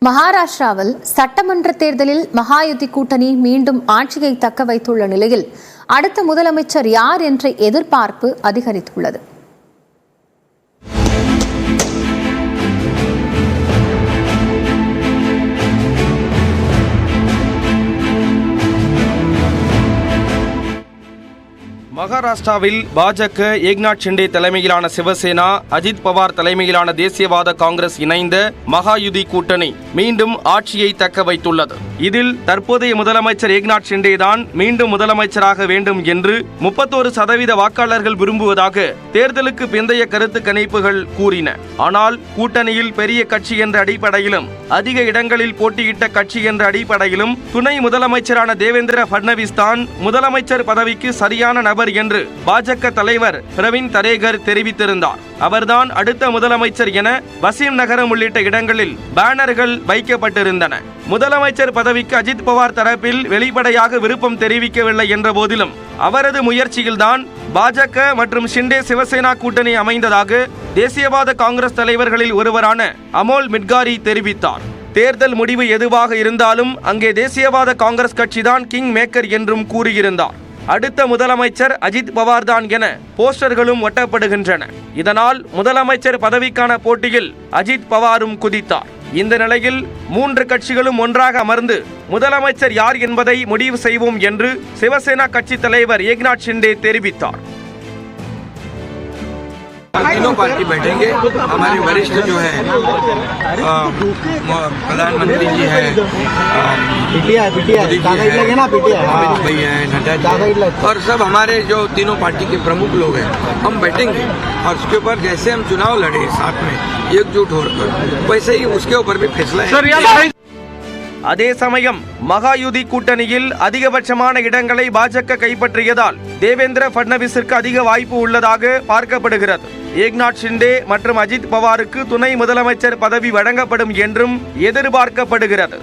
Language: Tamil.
மகாராஷ்டிராவில் சட்டமன்ற தேர்தலில் மகாயுதி கூட்டணி மீண்டும் ஆட்சியை தக்க வைத்துள்ள நிலையில் அடுத்த முதலமைச்சர் யார் என்ற எதிர்பார்ப்பு அதிகரித்துள்ளது. மகாராஷ்டிராவில் பாஜக ஏக்நாத் ஷிண்டே தலைமையிலான சிவசேனா, அஜித் பவார் தலைமையிலான தேசியவாத காங்கிரஸ் இணைந்த மகாயுதி கூட்டணி மீண்டும் ஆட்சியை தக்க வைத்துள்ளது. இதில் தற்போதைய முதலமைச்சர் ஏக்நாத் ஷிண்டே தான் மீண்டும் முதலமைச்சராக வேண்டும் என்று 31% வாக்காளர்கள் விரும்புவதாக தேர்தலுக்கு பிந்தைய கருத்து கணிப்புகள் கூறின. ஆனால் கூட்டணியில் பெரிய கட்சி என்ற அடிப்படையிலும் அதிக இடங்களில் போட்டியிட்ட கட்சி என்ற அடிப்படையிலும் துணை முதலமைச்சரான தேவேந்திர பட்னவிஸ் தான் முதலமைச்சர் பதவிக்கு சரியான நபர் என்று பாஜக தலைவர் பிரவீன் தரேகர் தெரிவித்திருந்தார். அவர்தான் அடுத்த முதலமைச்சர் என வசீம் நகரம் உள்ளிட்ட இடங்களில் பேனர்கள் வைக்கப்பட்டிருந்தன. முதலமைச்சர் பதவிக்கு அஜித் பவார் தரப்பில் வெளிப்படையாக விருப்பம் தெரிவிக்கவில்லை என்ற போதிலும் அவரது முயற்சியில்தான் பாஜக மற்றும் ஷிண்டே சிவசேனா கூட்டணி அமைந்ததாக தேசியவாத காங்கிரஸ் தலைவர்களில் ஒருவரான அமோல் மிட்காரி தெரிவித்தார். தேர்தல் முடிவு எதுவாக இருந்தாலும் அங்கே தேசியவாத காங்கிரஸ் கட்சிதான் கிங் மேக்கர் என்றும் கூறியிருந்தார். அடுத்த முதலமைச்சர் அஜித் பவார் தான் என போஸ்டர்களும் ஒட்டப்படுகின்றன. இதனால் முதலமைச்சர் பதவிக்கான போட்டியில் அஜித் பவாரும் குதித்தார். இந்த நிலையில் 3 கட்சிகளும் ஒன்றாக அமர்ந்து முதலமைச்சர் யார் என்பதை முடிவு செய்வோம் என்று சிவசேனா கட்சி தலைவர் ஏக்நாத் ஷிண்டே தெரிவித்தார். तीनों पार्टी बैठेंगे. हमारे वरिष्ठ जो है प्रधानमंत्री जी है, अमित भाई है, नड्डा जी और सब हमारे जो तीनों पार्टी के प्रमुख लोग हैं, हम बैठेंगे और उसके ऊपर जैसे हम चुनाव लड़े साथ में एकजुट होकर वैसे ही उसके ऊपर भी फैसला है. அதே சமயம் மகாயுதி கூட்டணியில் அதிகபட்சமான இடங்களை பாஜக கைப்பற்றியதால் தேவேந்திர பட்னவிஸிற்கு அதிக வாய்ப்பு உள்ளதாக பார்க்கப்படுகிறது. ஏக்நாத் ஷிண்டே மற்றும் அஜித் பவாருக்கு துணை முதலமைச்சர் பதவி வழங்கப்படும் என்றும் எதிர்பார்க்கப்படுகிறது.